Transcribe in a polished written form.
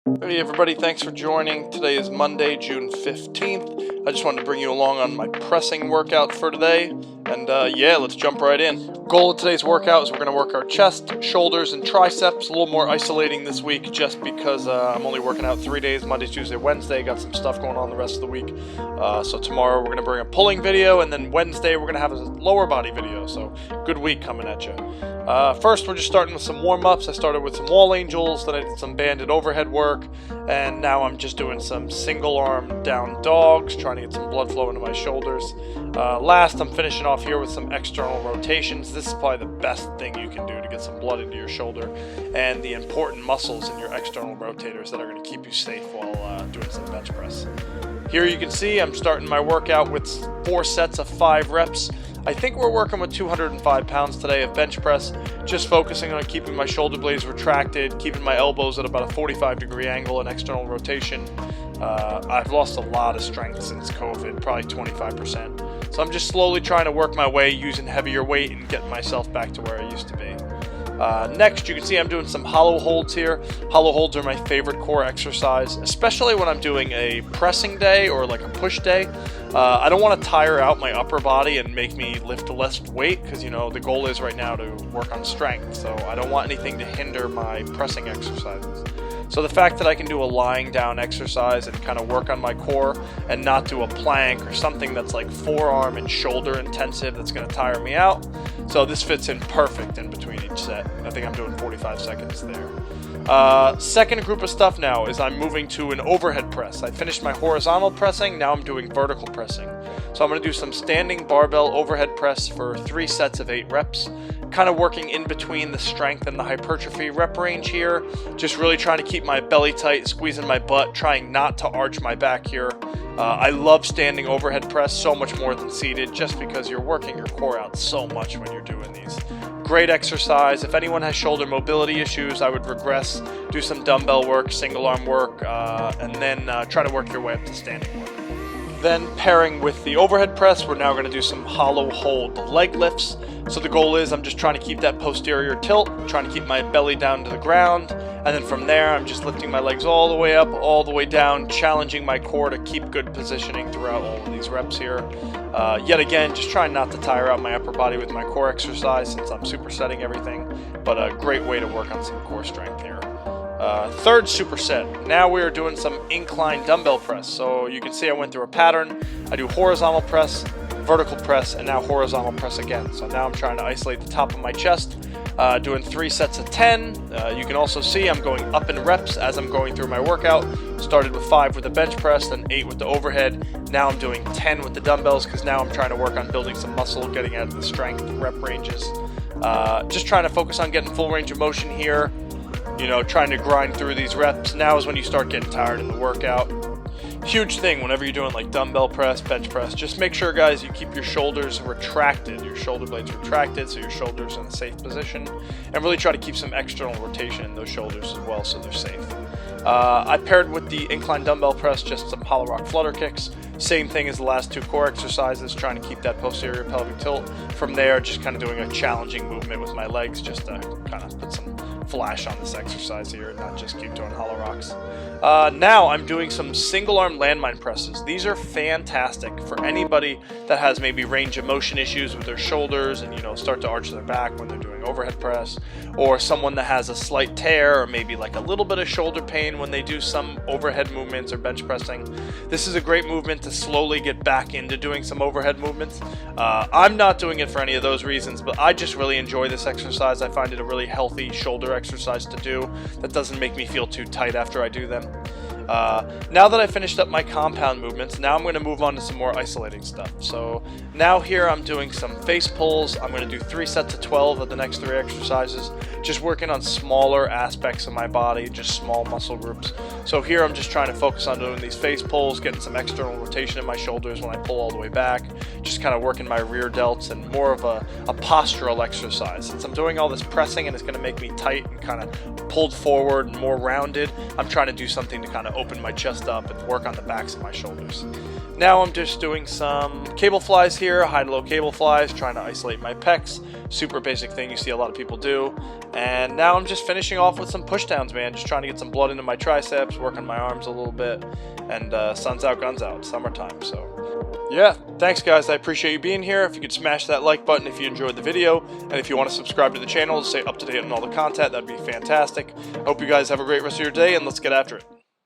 Hey everybody, thanks for joining. Today is Monday, June 15th. I just wanted to bring you along on my pressing workout for today. And yeah, let's jump right in. Goal of today's workout is we're going to work our chest, shoulders, and triceps. A little more isolating this week just because I'm only working out 3 days, Monday, Tuesday, Wednesday. Got some stuff going on the rest of the week. So tomorrow we're going to bring a pulling video, and then Wednesday we're going to have a lower body video. So good week coming at you. First, we're just starting with some warm-ups. I started with some wall angels, then I did some banded overhead work, and now I'm just doing some single arm down dogs, trying to get some blood flow into my shoulders. Last, I'm finishing off here with some external rotations. This is probably the best thing you can do to get some blood into your shoulder and the important muscles in your external rotators that are going to keep you safe while doing some bench press. Here you can see I'm starting my workout with 4 sets of 5 reps. I think we're working with 205 pounds today of bench press, just focusing on keeping my shoulder blades retracted, keeping my elbows at about a 45-degree angle in external rotation. I've lost a lot of strength since COVID, probably 25%. So I'm just slowly trying to work my way using heavier weight and getting myself back to where I used to be. Next, you can see I'm doing some hollow holds here. Hollow holds are my favorite core exercise, especially when I'm doing a pressing day or like a push day. I don't want to tire out my upper body and make me lift less weight because, you know, the goal is right now to work on strength. So I don't want anything to hinder my pressing exercises. So the fact that I can do a lying down exercise and kind of work on my core and not do a plank or something that's like forearm and shoulder intensive that's going to tire me out. So this fits in perfect in between each set. I think I'm doing 45 seconds there. Second group of stuff now is I'm moving to an overhead press. I finished my horizontal pressing, now I'm doing vertical pressing. So I'm going to do some standing barbell overhead press for 3 sets of 8 reps. Kind of working in between the strength and the hypertrophy rep range here. Just really trying to keep my belly tight, squeezing my butt, trying not to arch my back here. I love standing overhead press so much more than seated just because you're working your core out so much when you're doing these. Great exercise. If anyone has shoulder mobility issues, I would regress, do some dumbbell work, single arm work, and then try to work your way up to standing work. Then pairing with the overhead press, we're now going to do some hollow hold leg lifts. So the goal is I'm just trying to keep that posterior tilt, trying to keep my belly down to the ground, and then from there I'm just lifting my legs all the way up, all the way down, challenging my core to keep good positioning throughout all of these reps here. Yet again, just trying not to tire out my upper body with my core exercise since I'm supersetting everything, but a great way to work on some core strength here. Third superset. Now we are doing some incline dumbbell press. So you can see I went through a pattern. I do horizontal press, vertical press, and now horizontal press again. So now I'm trying to isolate the top of my chest, doing 3 sets of 10. You can also see I'm going up in reps as I'm going through my workout. Started with 5 with the bench press, then 8 with the overhead. Now I'm doing 10 with the dumbbells because now I'm trying to work on building some muscle, getting out of the strength rep ranges. Just trying to focus on getting full range of motion here. You know, trying to grind through these reps. Now is when you start getting tired in the workout. Huge thing whenever you're doing like dumbbell press, bench press, just make sure, guys, you keep your shoulders retracted, your shoulder blades retracted so your shoulders in a safe position, and really try to keep some external rotation in those shoulders as well so they're safe. I paired with the incline dumbbell press just some hollow rock flutter kicks. Same thing as the last 2 core exercises, trying to keep that posterior pelvic tilt. From there, just kind of doing a challenging movement with my legs just to kind of put some flash on this exercise here and not just keep doing hollow rocks. Now I'm doing some single arm landmine presses. These are fantastic for anybody that has maybe range of motion issues with their shoulders and, you know, start to arch their back when they're doing overhead press, or someone that has a slight tear or maybe like a little bit of shoulder pain when they do some overhead movements or bench pressing. This is a great movement to slowly get back into doing some overhead movements. I'm not doing it for any of those reasons, but I just really enjoy this exercise. I find it a really healthy shoulder exercise to do that doesn't make me feel too tight after I do them. Now that I finished up my compound movements, now I'm going to move on to some more isolating stuff. So now here I'm doing some face pulls. I'm going to do 3 sets of 12 of the next 3 exercises, just working on smaller aspects of my body, just small muscle groups. So here I'm just trying to focus on doing these face pulls, getting some external rotation in my shoulders when I pull all the way back, just kind of working my rear delts and more of a postural exercise. Since I'm doing all this pressing and it's going to make me tight and kind of pulled forward and more rounded, I'm trying to do something to kind of open my chest up and work on the backs of my shoulders. now I'm just doing some cable flies here, high and low cable flies, trying to isolate my pecs. Super basic thing you see a lot of people do. And now I'm just finishing off with some pushdowns, man. Just trying to get some blood into my triceps, work on my arms a little bit. And sun's out, guns out, summertime. So yeah, thanks guys, I appreciate you being here. If you could smash that like button if you enjoyed the video, and if you want to subscribe to the channel to stay up to date on all the content, that'd be fantastic. I hope you guys have a great rest of your day, and let's get after it.